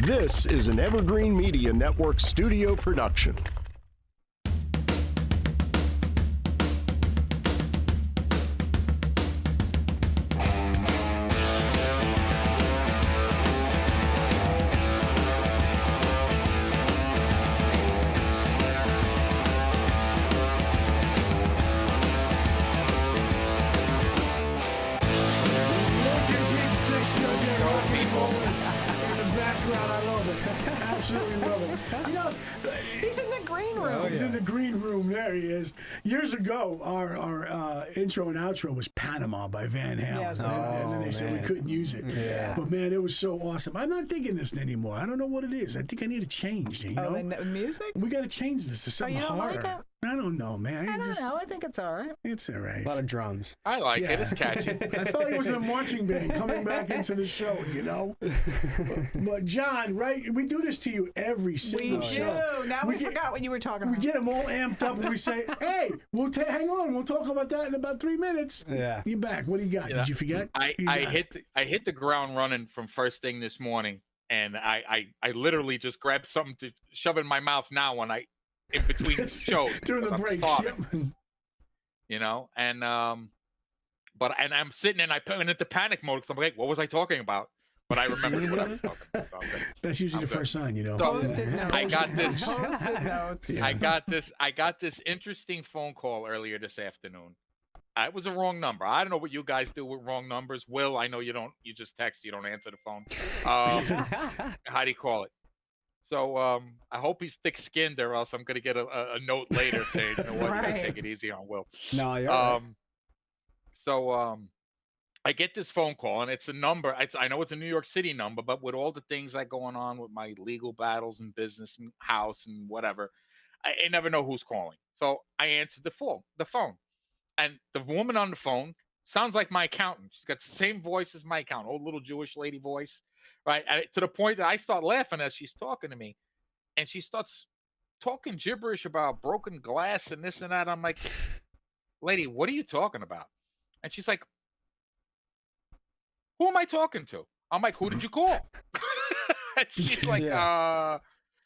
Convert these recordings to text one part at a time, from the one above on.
This is an Evergreen Media Network studio production. Absolutely love it. You know, he's in the green room. He's in the green room. There he is. Years ago, our intro and outro was Panama by Van Halen. Yes. And then they said we couldn't use it. Yeah. But man, it was so awesome. I'm not thinking this anymore. I don't know what it is. I think I need to change. You know, the music? we got to change this to something you don't harder. like it? I don't know, man. I don't know. I think it's all right. It's all right. A lot of drums. I like Yeah. it. It's catchy. I thought he was in a marching band coming back into the show, you know. But John, right? We do this to you every We single do. show. Now We we get- forgot what you were talking We about. get them all amped up and we say, "Hey, hang on. We'll talk about that in about 3 minutes." Yeah. You back? What do you got? Yeah. Did you forget? I You got it. hit the ground running from first thing this morning, and I literally just grabbed something to shove in my mouth now when I in between shows during the because I'm break. starving, Yep. you know, and but I'm sitting and I went into panic mode because I'm like, what was I talking about? But I remembered what I was talking about. So I'm good. That's usually I'm the good. first sign, you know. So- Post-it notes. I got this. Post-it notes. Yeah. I got this interesting phone call earlier this afternoon. It was a wrong number. I don't know what you guys do with wrong numbers. Will, I know you don't. You just text. You don't answer the phone. How do you call it? So I hope he's thick-skinned, or else I'm gonna get a note later saying, you know what, you gotta Right. take it easy on Will. No, you're all right. So I get this phone call, and it's a number. I know it's a New York City number, but with all the things that going on with my legal battles and business and house and whatever, I never know who's calling. So I answered the phone, and the woman on the phone sounds like my accountant. She's got the same voice as my accountant, old little Jewish lady voice, right? To the point that I start laughing as she's talking to me, and she starts talking gibberish about broken glass and this and that. I'm like, lady, what are you talking about? And she's like, who am I talking to? I'm like, who did you call? And she's like,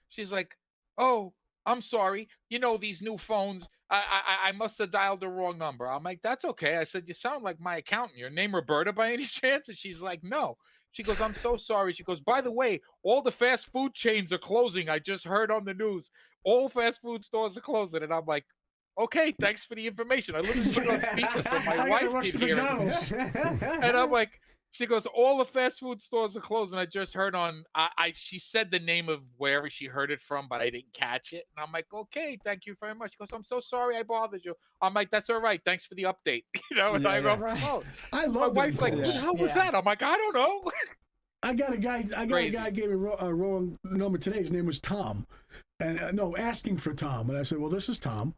she's like, oh, I'm sorry. You know, these new phones, I must have dialed the wrong number. I'm like, that's okay. I said, you sound like my accountant. Your name Roberta by any chance? And she's like, no. She goes, I'm so sorry. She goes, by the way, all the fast food chains are closing. I just heard on the news. All fast food stores are closing. And I'm like, okay, thanks for the information. I literally put it on speaker so my I gotta wife rush can to hear it. McDonald's. And I'm like, she goes, all the fast food stores are closed. And I just heard on, she said the name of wherever she heard it from, but I didn't catch it. And I'm like, okay, thank you very much. She goes, I'm so sorry I bothered you. I'm like, that's all right. Thanks for the update. You know, and Yeah, I go, right. oh. I My love wife's like, who calls. the hell was Yeah. that? I'm like, I don't know. I got a guy gave me a wrong number today. His name was Tom. And no, asking for Tom. And I said, well, this is Tom,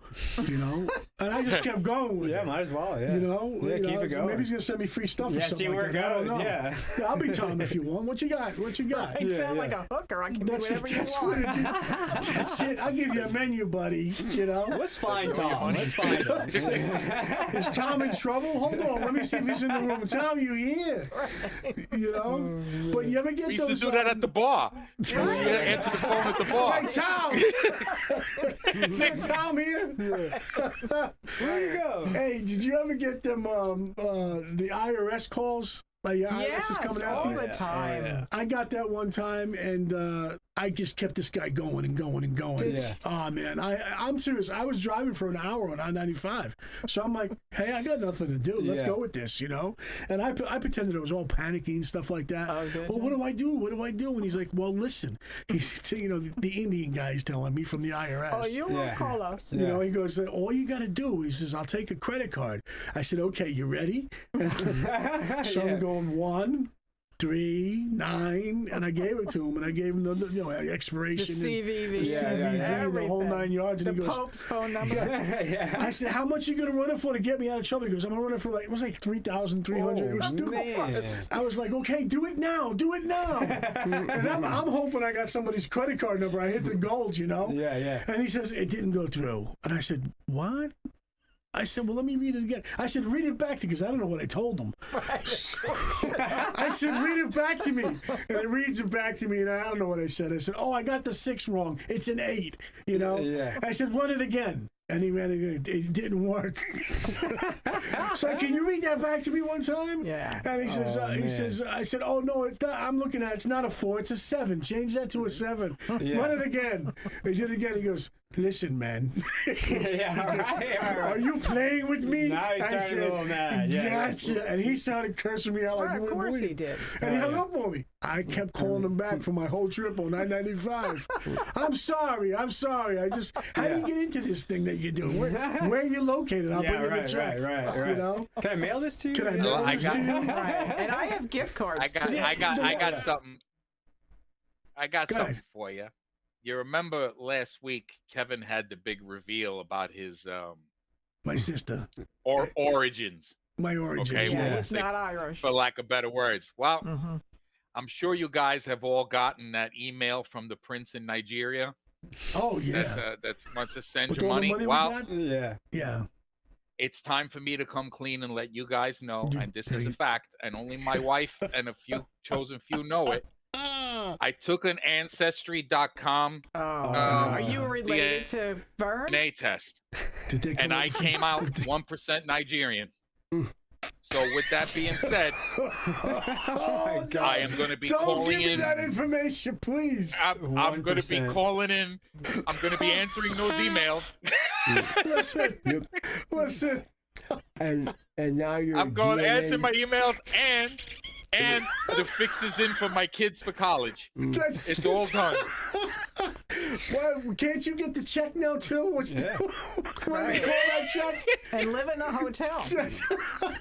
you know. And I just kept going with Yeah, it. might as well. Yeah. You know, Yeah, you keep know, it going. maybe he's gonna send me free stuff or Yeah, something see like where it that. I don't goes. know. Yeah. I'll be Tom if you want. What you got? What you got? You Yeah, sound yeah. like a hooker. I can do That's whatever you what want. it is. That's it. I'll give you a menu, buddy. You know. Let's find Throw your Tom. money. Let's find him. Is Tom in trouble? Hold on. Let me see if he's in the room. Tom, you here? You know. But you ever get We used those? to do that at the bar. We answer the phone at the bar. Hey, Tom. Is that Tom here? There you go. Hey, did you ever get them the IRS calls? Like your IRS is Yes, coming all after you? the time. I got that one time, and I just kept this guy going and going and going. Yeah. Oh man, I'm serious. I was driving for an hour on I-95, so I'm like, hey, I got nothing to do. Let's Yeah. go with this, you know. And I pretended I was all panicky and stuff like that. Oh, good. Well, what do I do? What do I do? And he's like, well, listen. He's, you know, the Indian guy's telling me from the IRS. Oh, you won't Yeah. call us. You know, he goes, all you got to do, he says, I'll take a credit card. I said, okay, you ready? So I'm going 1, 3, 9, and I gave it to him, and I gave him the The expiration, CVV. the CVV, the whole 9 yards, The and he goes, Pope's phone number. Yeah. I said, how much you gonna run it for to get me out of trouble? He goes, I'm gonna run it for like, it was like 3,300. It was stupid. Man. I was like, okay, do it now, and I'm hoping I got somebody's credit card number. I hit the gold, you know. Yeah, yeah. And he says, it didn't go through. And I said, what? I said, well, let me read it again. I said, read it back to me because I don't know what I told him. I said, read it back to me. And it reads it back to me, and I don't know what I said. I said, oh, I got the 6 wrong. It's an 8, you know? Yeah. I said, run it again. And he ran it again. It didn't work. So can you read that back to me one time? Yeah. And he says, I said, oh, no, it's not. I'm looking at it. It's not a 4. It's a 7. Change that to a 7. Yeah. Run it again. He did it again. He goes, listen, man. Yeah, all right. Are you playing with me? Now he's I starting a little mad. Yeah. Gotcha. And he started cursing me out like Well, you of wouldn't course believe. he did. And he hung up on me. I kept calling him back for my whole trip on I-95. I'm sorry. I just, how do you get into this thing that you're doing? Where are you located? I'll bring you the check. Right. You know? Can I mail this to you? Can I Yeah. mail I this got- to you? Right. And I have gift cards. too. I got something. I got Go something ahead. for you. You remember last week Kevin had the big reveal about his My sister. origins, My origins. Okay, Yeah, well, he's not Irish. for lack of better words. Well, Mm-hmm. I'm sure you guys have all gotten that email from the prince in Nigeria Oh, yeah. that wants to send With you all money. the money Well, we got? Yeah. Yeah. it's time for me to come clean and let you guys know, You- and this is a fact, and only my wife and a few chosen few know it. I took an Ancestry.com Oh, are you the related to Vern? DNA test, Did they and come I up- came out 1% Nigerian. So with that being said, Oh, no. I am going to be Don't give calling me in. that information, please. I'm going to be 1%. calling in. I'm going to be answering those emails. Listen. Yep. Listen. And now you're. I'm going to DNA answer my emails and the fixes in for my kids for college. That's It's all done. Well, can't you get the check now too? What's Yeah. what do we call that check? And live in a hotel.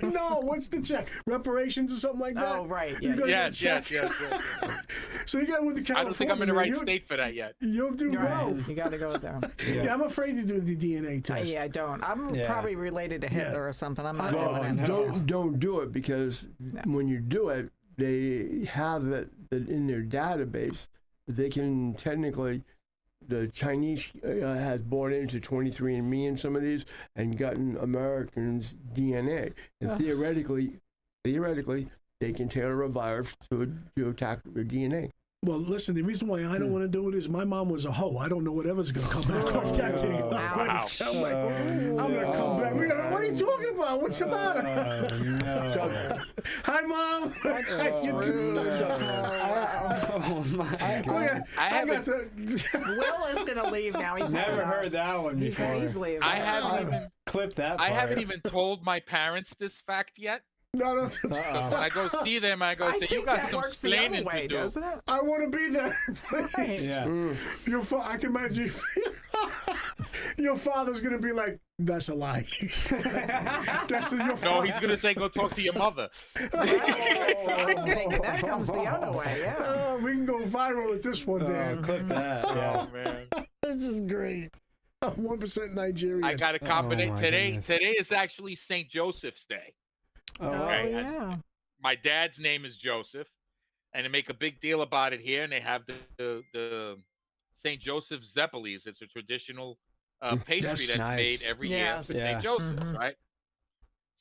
No, what's the check? Reparations or something like that? Oh, right. You Yeah. gotta Yes, get a yes, check. yes, yes. So you got with the California. I don't think I'm in the right man. state for that yet. You'll do well. Right. You got to go there. Yeah, I'm afraid to do the DNA test. Yeah, I don't. I'm Yeah. probably related to Hitler or something. I'm not Well, doing it. Don't do it because when you do it, they have it in their database. They can technically, the Chinese has bought into 23andMe and some of these and gotten Americans' DNA, and theoretically, they can tailor a virus to attack their DNA. Well, listen, the reason why I don't want to do it is my mom was a hoe. I don't know whatever's going to come back off that thing. I'm Wow. going to come back. What are you talking about? What's the matter? No. Hi, Mom. How you doing? Oh my God. I got haven't- the... Will is going to leave now. He's Never hanging heard out. that one He's, before. he's leaving. I haven't even. Clip that I part. haven't even told my parents this fact yet. No. So when I go see them, I go I say, "You think got that some works the other explaining way, to do." doesn't it? I want to be there. Right. Please. Yeah. I can imagine your father's going to be like, that's a lie. That's your No, father. he's gonna say, "Go talk to your mother." I'm thinking that comes the other way, yeah. Oh, we can go viral with this one, Oh, Dan. clip that. Yeah. Oh man. This is great. 1% Nigerian. I got a combination my today. goodness. Today is actually St. Joseph's Day. Oh, Oh, wow. Okay, yeah. My dad's name is Joseph, and they make a big deal about it here. And they have the St. Joseph Zeppelis. It's a traditional pastry That's that's nice. made every year Yes. for Yeah. St. Joseph, Mhm. right?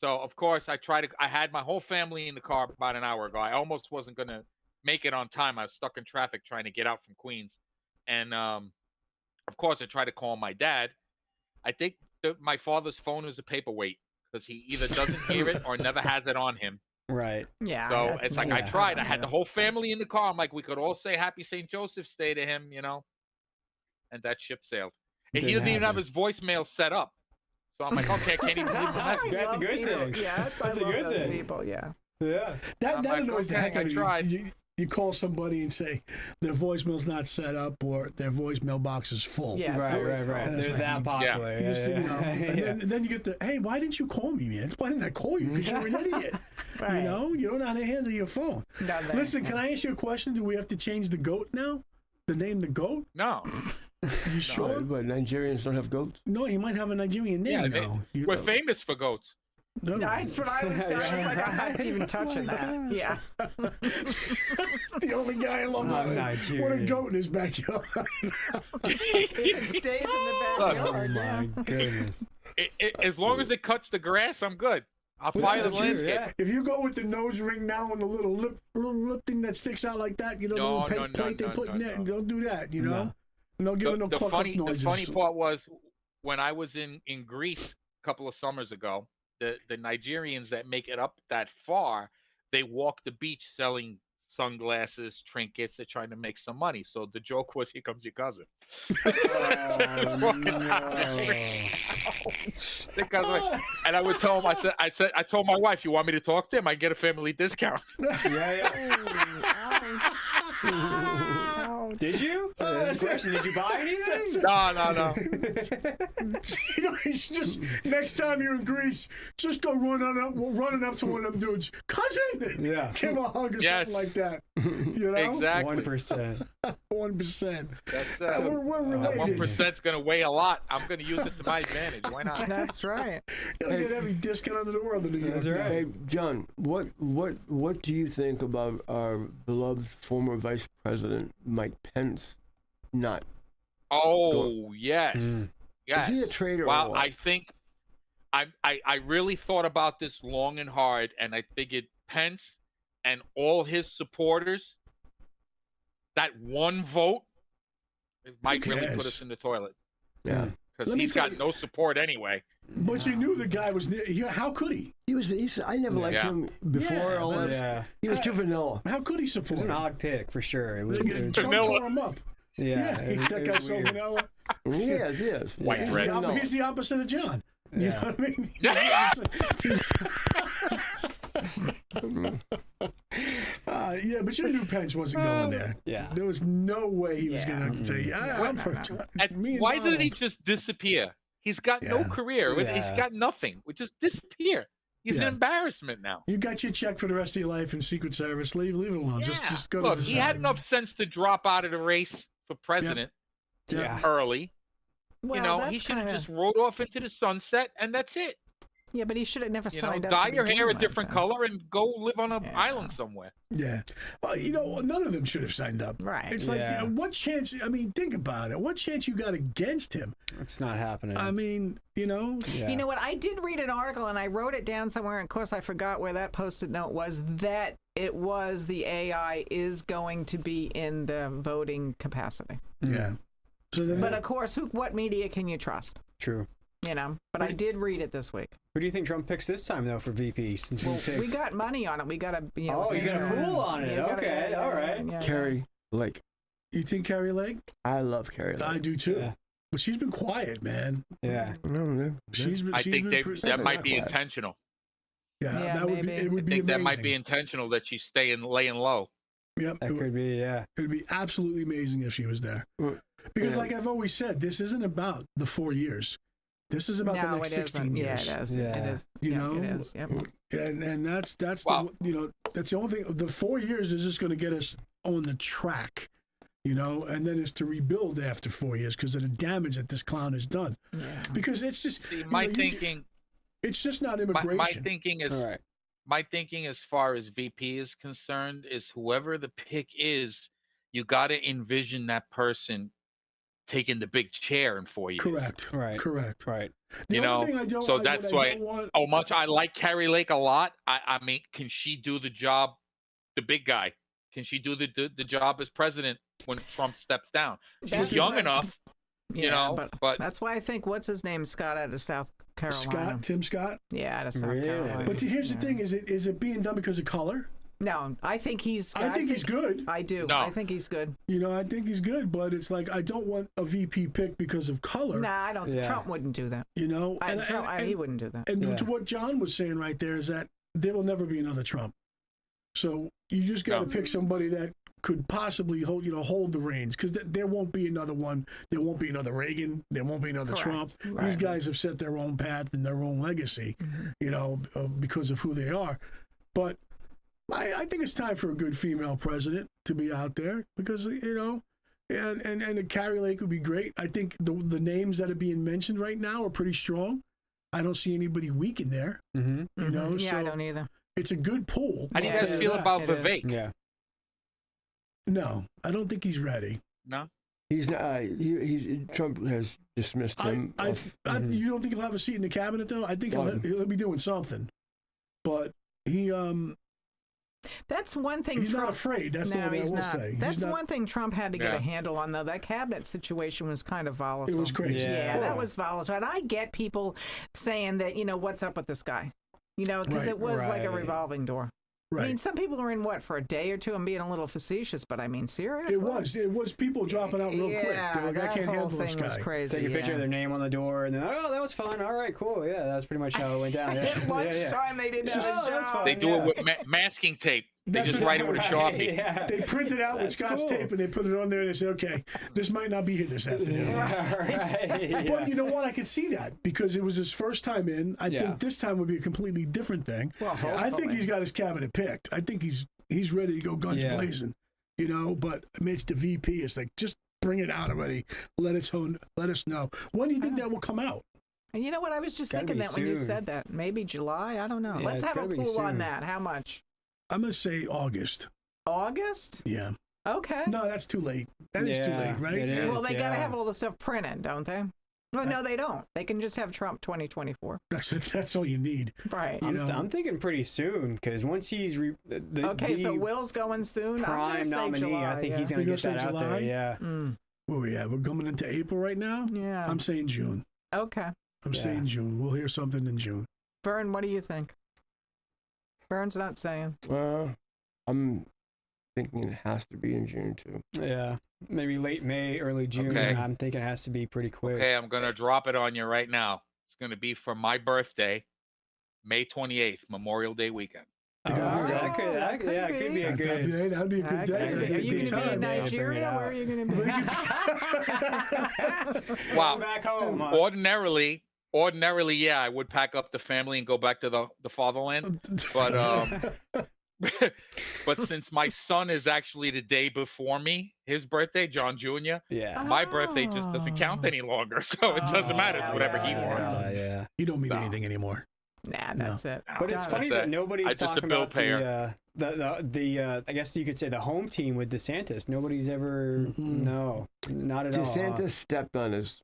So of course I had my whole family in the car about an hour ago. I almost wasn't gonna make it on time. I was stuck in traffic trying to get out from Queens, and of course I tried to call my dad. I think my father's phone is a paperweight because he either doesn't hear it or never has it on him. Right. Yeah. So that's it's like me. I tried. I don't had the know. whole family in the car. I'm like, we could all say Happy St. Joseph's Day to him, and that ship sailed. And he Didn't doesn't even have happen. his voicemail set up. So I'm like, okay, I can't even leave him a I message. That's a love good people. thing. Yeah, That's I a love good those thing. people, yeah. Yeah. That I'm that like, annoys the okay, heck I out of you. tried. You call somebody and say their voicemail's not set up or their voicemail box is full. Yeah. Right, always right, right. And it's They're like, that popular. You just, Yeah, you know, yeah. and then you get the, hey, why didn't you call me, man? Why didn't I call you? Because you're an idiot. Right. You don't know how to handle your phone. No, they- Listen, can I ask you a question? Do we have to change the goat now? The name the goat? No. You sure? But Nigerians don't have goats. No, he might have a Nigerian name Yeah, now. we're famous for goats. No. That's what I was like, I'm not even touching that. Yeah. The only guy in Long Island. Nigerian. What a goat in his backyard. If it stays in the Oh backyard. my goodness. As long as it cuts the grass, I'm good. I'll fire the That's true, landscape. yeah. If you go with the nose ring now and the little lip thing that sticks out like that, you know, the little No, plate they put in there, don't do that, you know? No giving no The cluck funny noises. part was when I was in Greece a couple of summers ago, the Nigerians that make it up that far, they walk the beach selling sunglasses, trinkets. They're trying to make some money. So the joke was, "Here comes your cousin." And I would tell him, I told my wife, "You want me to talk to him? I get a family discount." Did you? That's the question. Did you buy anything? No. You know, it's just next time you're in Greece, just go running up to one of them dudes, cousin. Yeah. Give him a hug or Yes. something like that. You know, Exactly. 1%. 1%. That's We're related. 1%'s gonna weigh a lot. I'm gonna use it to my advantage. Why not? That's right. You'll get every discount under the world in New York. That's right. Hey, John, what do you think about our beloved former Vice President Mike Pence not? Oh yes, Mm. yes. Is he a traitor? or Well, what? I think I really thought about this long and hard, and I figured Pence and all his supporters, that one vote might really put cares? us in the toilet Yeah. because Let me he's tell got you- no support anyway. But you knew the guy was near. How could he? He's I never liked Yeah. him before. Yeah, all but- this. Yeah. He was too vanilla. How could he It support was an him? odd pick for sure. It was. It was Trump Vanilla. tore him up. yeah. it was- that it guy's was so weird. vanilla. Yes, yes. White He's bread. vanilla. He's the opposite of John. You Yeah. know what I mean? He's the opposite. Yeah, but you knew Pence wasn't going there. Yeah. There was no way he was Yeah. going to have to tell you. I'm for And me and why did he Donald. just disappear? He's got no Yeah. career. Yeah. He's got nothing. We just disappear. He's Yeah. an embarrassment now. You got your check for the rest of your life in Secret Service. Leave it alone. Yeah. Just go Look, to the he had side. enough sense to drop out of the race for president Yeah. early. Well, You know, he that's should have kind just rode off into the sunset, and that's it. Yeah, but he should have never You know, signed up. dye to your begin hair a with, different then. color and go live on an Yeah. island somewhere. Yeah. Well, you know, none of them should have signed up. Right. It's like, Yeah. you know, what chance? I mean, think about it. What chance you got against him? It's not happening. I mean, you know, yeah. You know what? I did read an article and I wrote it down somewhere. And of course, I forgot where that post-it note was. That it was the AI is going to be in the voting capacity. yeah. So then, But of course, what media can you trust? True. You know. But I did read it this week. Who do you think Trump picks this time though for VP? Since we picked. We got money on it. We got a. You know, Oh, you got a pool on it. you gotta- Okay, all right. yeah, Carrie Lake. you think Carrie Lake? I love Carrie Lake. I do too. Yeah. But she's been quiet, man. Yeah. I don't know. She's been. I she's think been pretty- that might not be quiet. intentional. Yeah, Yeah, that would be. maybe. It would I be think amazing. that might be intentional that she's laying low. Yep. That could be. Yeah. It would be absolutely amazing if she was there. Because, Yeah. like I've always said, this isn't about the 4 years. This is about the No, next it 16 isn't. years. Yeah, it is. Yeah. It is. You Yeah, know? it is. Yep. And that's Wow. the, you know, that's the only thing. The 4 years is just going to get us on the track, you know, and then it's to rebuild after 4 years because of the damage that this clown has done. Yeah. Because it's just See, you my know, thinking, it's just not my immigration. thinking is, All right. my thinking as far as VP is concerned is whoever the pick is, you got to envision that person taking the big chair in 4 years. Correct. Right. Correct. Right. The You only know, thing I don't, so what that's I why- don't want. Oh, much I like Carrie Lake a lot. I mean, can she do the job? The big guy. Can she do the job as president when Trump steps down? She's That's young right. enough, you Yeah, know. But that's why I think what's his name, Scott, out of South Carolina. Tim Scott. Yeah, out of South Really? Carolina. But here's Yeah. the thing: is it being done because of color? No, I think he's. I think he's good. I do. No. I think he's good. You know, I think he's good, but it's like I don't want a VP pick because of color. Nah, I don't. Yeah. Trump wouldn't do that. You know, He wouldn't do that. and Yeah. to what John was saying right there is that there will never be another Trump. So you just got to No. pick somebody that could possibly hold the reins because there won't be another one. There won't be another Reagan. There won't be another Trump. Correct. These Right. guys have set their own path and their own legacy, you know, because of who they are. But I think it's time for a good female president to be out there because, you know, and Carrie Lake would be great. I think the names that are being mentioned right now are pretty strong. I don't see anybody weak in there. Mm-hmm. You know, Yeah, so I don't either. it's a good pool. How do you I'll guys tell feel that. about It is. Vivek? Yeah. No, I don't think he's ready. No. He's not. Trump has dismissed him. You don't think he'll have a seat in the cabinet though? I think he'll be doing something, but he That's one thing. he's Trump, not afraid. That's the no, one thing I he's will not. say. That's He's not, one thing Trump had to get Yeah. a handle on, though. That cabinet situation was kind of volatile. It was crazy. Yeah, Yeah. that was volatile. And I get people saying that, what's up with this guy? Because Right, it was like a right. revolving door. Right. I mean, some people are in for a day or two. I'm being a little facetious, but I mean, seriously. It was people dropping out real quick. Yeah, They're like, I that can't whole handle this thing was guy. crazy. Take a picture yeah. of their name on the door, and then, oh, that was fun. All right, cool. Yeah, that's pretty much how it went down. Yeah. At lunchtime, they didn't have a Oh, that's job. fine. They do Yeah. it with masking tape. They That's just what- write it with a Sharpie. Yeah. They print it out with That's Scotch cool. tape and they put it on there and they say, okay, this might not be here this afternoon. Right. But you know what? I could see that because it was his first time in. I Yeah. think this time would be a completely different thing. Well, I think hopefully. he's got his cabinet picked. I think he's ready to go guns Yeah. blazing, But amidst the VP, it's like just bring it out already. Let us know. When do you think that will come out? And you know what? I was just Gotta thinking be that when you soon. said that. Maybe July? I don't know. Yeah, Let's it's have a gotta be pool on soon. that. How much? I'm gonna say August. August? Yeah. Okay. No, that's too late. That is too Yeah, late, right? it is. Well, they got to yeah. have all the stuff printed, don't they? Well, no, they don't. They can just have Trump 2024. That's all you need. Right. You know? I'm thinking pretty soon because once he's Okay, so Will's going soon. I'm gonna prime say nominee, July, I think yeah. he's going You're to gonna get say that out there. July? Yeah. Mm, Where we at? We're coming into April right now. yeah. I'm saying June. Okay. I'm Yeah. saying June. We'll hear something in June. Vern, what do you think? Vern's not saying. I'm thinking it has to be in June too. Yeah. Maybe late May, early June. Okay. I'm thinking it has to be pretty quick. Okay, I'm gonna drop it on you right now. It's gonna be for my birthday, May 28th, Memorial Day weekend. Oh, Alright. that could, That could yeah, it could be a That'd good. be a good day. Okay. That'd Are be a you good going to be in time. Yeah, bring it Nigeria? out. Where are you going to be? Wow. Back home. Ordinarily, yeah, I would pack up the family and go back to the fatherland. But but since my son is actually the day before me, his birthday, John Jr., Yeah. my birthday just doesn't count any longer. So it doesn't matter. It's whatever he yeah, wants. Yeah. you don't mean No. anything anymore. Nah, that's it. But it's That's funny it. that nobody's I'm just a talking bill about payer. the I guess you could say the home team with DeSantis. Nobody's ever no, not at all. DeSantis stepped on his.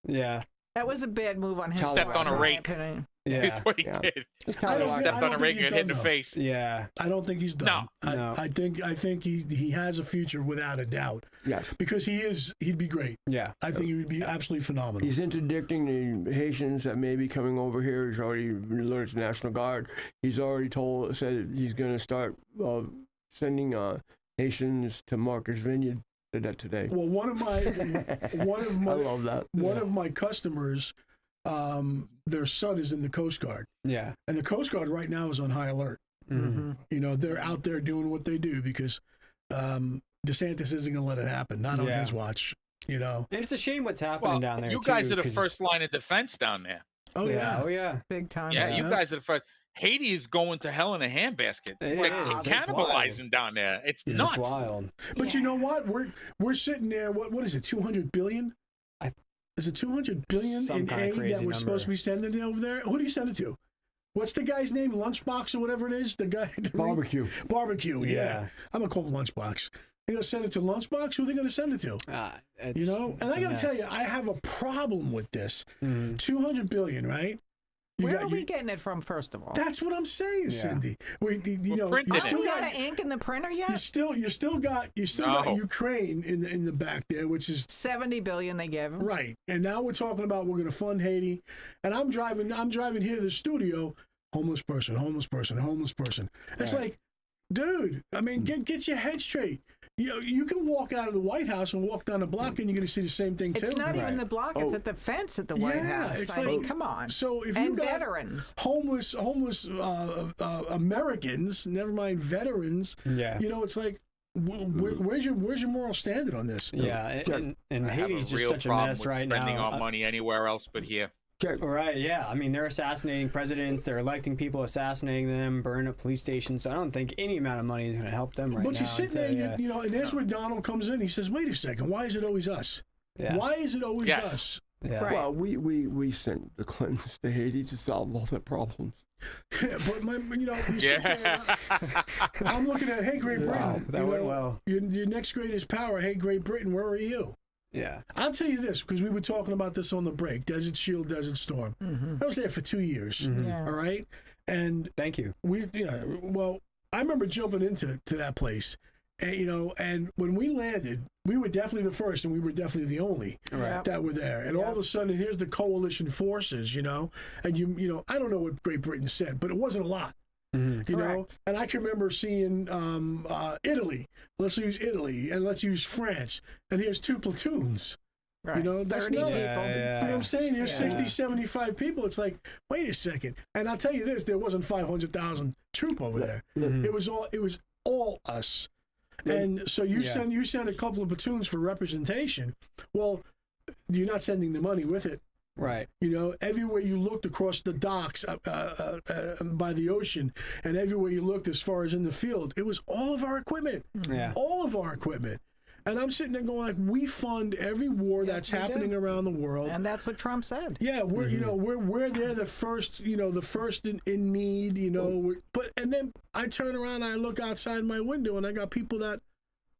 Yeah. That was a bad move on his Stepped part, on a in my rake. opinion. Yeah. That's what he Yeah. did. It's I don't Tyler. think- Stepped on a ring he's and hit in done, the though. face. Yeah. I don't think he's done. No. I think he has a future without a doubt Yes. because he'd be great. Yeah. I think he would be absolutely phenomenal. He's interdicting the Haitians that may be coming over here. He's already alerted the National Guard. He's already said he's going to start sending Haitians to Marcus Vineyard. Did that today. Well, one of I my love that. one of my customers, their son is in the Coast Guard, Yeah. and the Coast Guard right now is on high alert. Mm-hmm. They're out there doing what they do because DeSantis isn't going to let it happen. Not on Yeah. his watch. And it's a shame what's happening Well, down there. you too, guys are the 'cause- first line of defense down there. Oh yeah. Oh yeah. Big time. Yeah, Yeah. you guys are the first. Haiti is going to hell in a handbasket. It Like, is. it's It's cannibalizing down there. It's Yeah, nuts. It's wild. But you know what? We're sitting there. What is it? 200 billion? Is it 200 billion Some in kind of aid crazy that we're supposed to number. be sending over there? Who do you send it to? What's the guy's name? Lunchbox or whatever it is. The guy. Barbecue. Barbecue. Yeah. Yeah. I'm gonna call him Lunchbox. They're gonna send it to Lunchbox. Who are they gonna send it to? It's, And it's I a gotta tell mess. you, I have a problem with this. Mhm. 200 billion, right? Where are we getting it from, first of all? That's what I'm saying, Yeah. Cindy. You printing you it. still We got got ink in the printer you yet? still got No. Ukraine in the back there, which is 70 billion they gave him. right. And now we're talking about we're going to fund Haiti. And I'm driving here to the studio. Homeless person. It's like, dude. I mean, get your head straight. You can walk out of the White House and walk down the block, and you're going to see the same thing too. It's not even Right. the block; it's Oh. at the fence at the White Yeah, House. it's I mean, like- come on. So if you And got veterans. homeless Americans, never mind veterans. Yeah. It's like, where's your moral standard on this? Yeah. And I have Haiti's a just real such a problem mess with right spending now. our money anywhere else but here. Right, yeah. I mean, they're assassinating presidents, they're electing people, assassinating them, burning up police stations. So I don't think any amount of money is going to help them right But now. you're sitting there, until- and there's where Donald comes in. He says, "Wait a second, why is it always us? yeah. Why is it always Yes. us? Yeah. Right. Well, we sent the Clintons to Haiti to solve all their problems. But you sit there, I'm looking at, hey, Great Britain. That went well. Your next greatest power, hey, Great Britain, where are you? Yeah. I'll tell you this, because we were talking about this on the break, Desert Shield, Desert Storm. I was there for 2 years, Yeah. all right? And Thank you. I remember jumping into that place, and, and when we landed, we were definitely the first, and we were definitely the only Yep. that were there. And all of a sudden, here's the coalition forces, and I don't know what Great Britain sent, but it wasn't a lot. You know, Correct. and I can remember seeing Italy. Let's use Italy, and let's use France. And here's 2 platoons. Right. That's 30 not- people. Yeah. You know what I'm saying? Here's Yeah. 60, 75 people. It's like, wait a second. And I'll tell you this: there wasn't 500,000 troop over there. It was all us. And so you send a couple of platoons for representation. Well, you're not sending the money with it. Right. Everywhere you looked across the docks by the ocean, and everywhere you looked as far as in the field, it was all of our equipment. Yeah. All of our equipment. And I'm sitting there going like, we fund every war Yep, that's we do. happening around the world. And that's what Trump said. Yeah, we're we're there the first in need, and then I turn around and I look outside my window and I got people that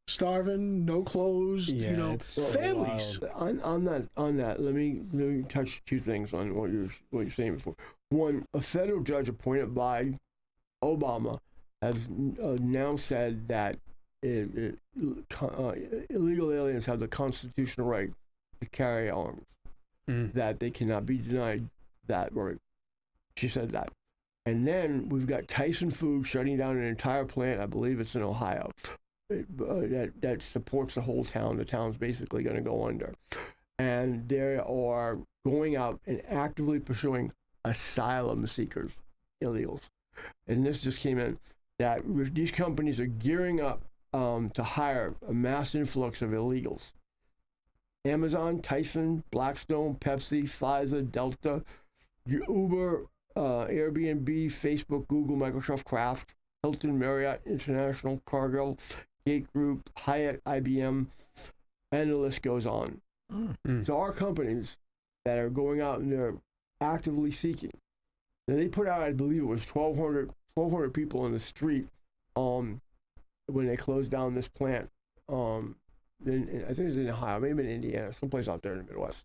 starving, no clothes, Yeah, it's so families. On that, let me touch 2 things on what you're saying before. One, a federal judge appointed by Obama has now said that illegal aliens have the constitutional right to carry arms, that they cannot be denied that right. She said that. And then we've got Tyson Foods shutting down an entire plant, I believe it's in Ohio, that supports the whole town. The town's basically going to go under. And they are going out and actively pursuing asylum seekers, illegals. And this just came in, that these companies are gearing up to hire a mass influx of illegals. Amazon, Tyson, Blackstone, Pepsi, Pfizer, Delta, Uber, Airbnb, Facebook, Google, Microsoft, Kraft, Hilton, Marriott, International, Cargill, Gate Group, Hyatt, IBM, and the list goes on. So our companies that are going out and they're actively seeking. And they put out, I believe it was 1,200 people in the street when they closed down this plant. I think it was in Ohio, maybe in Indiana, someplace out there in the Midwest.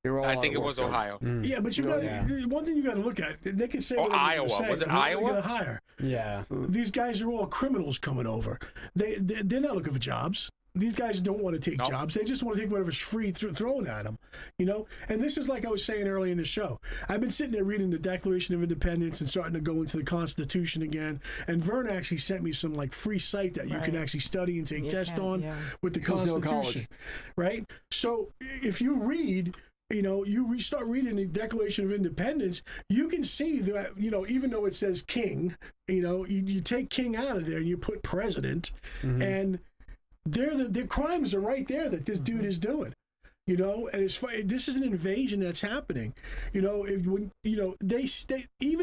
They were all I out think of it work was there. Ohio. Yeah, but you got one thing you got to look at. They can say whatever Iowa. they're gonna say, Was it but who are they Iowa? gonna hire? Yeah. These guys are all criminals coming over. They're not looking for jobs. These guys don't want to take Nope. jobs. They just want to take whatever's free thrown at them, And this is like I was saying earlier in the show. I've been sitting there reading the Declaration of Independence and starting to go into the Constitution again. And Vern actually sent me some like free site that you can Right. actually study and take You tests can, on yeah. with the Hillsdale Constitution, right? So if you read. You start reading the Declaration of Independence, you can see that, even though it says king, you take king out of there and you put president, and their crimes are right there that this dude is doing. And this is an invasion that's happening. Even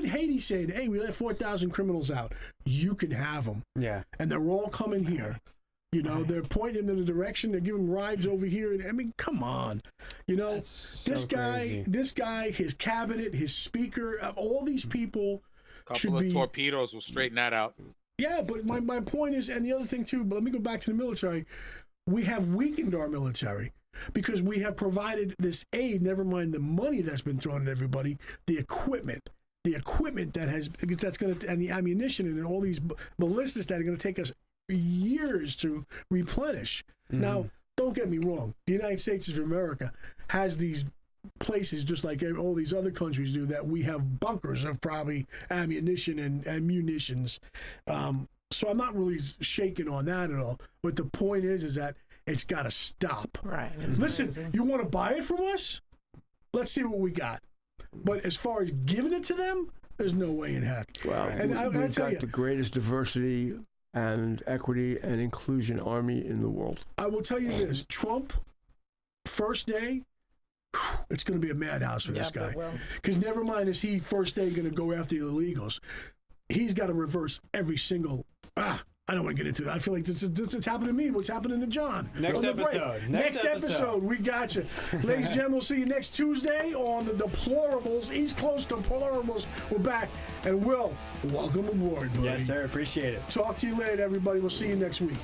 Haiti saying, hey, we let 4,000 criminals out. You can have them. Yeah. And they're all coming here. They're pointing them in the direction. They're giving rides over here. And I mean, come on. That's so crazy. This guy, his cabinet, his speaker, all these people should Couple of be. torpedoes will straighten that out. Yeah, but my point is, and the other thing too, but let me go back to the military. We have weakened our military because we have provided this aid, never mind the money that's been thrown at everybody, the equipment that's going to, and the ammunition and all these ballistas that are going to take us years to replenish. Now, don't get me wrong. The United States of America has these places just like all these other countries do, that we have bunkers of probably ammunition and munitions. So I'm not really shaking on that at all. But the point is that it's got to stop. Right. It's Listen, crazy. you want to buy it from us? Let's see what we got. But as far as giving it to them, there's no way in heck. Well, And I we've tell got you, the greatest diversity and equity and inclusion army in the world. I will tell you this: Trump, first day, it's going to be a madhouse for this Yep, it guy. will. Because never mind is he first day going to go after the illegals. He's got to reverse every single I don't want to get into that. I feel like this is happening to me. What's happening to John? Next on the break. episode. Next episode. We got you. Ladies and gentlemen, we'll see you next Tuesday on the Deplorables. East Coast Deplorables. We're back. And Will, welcome aboard, buddy. Yes, sir. Appreciate it. Talk to you later, everybody. We'll see you next week.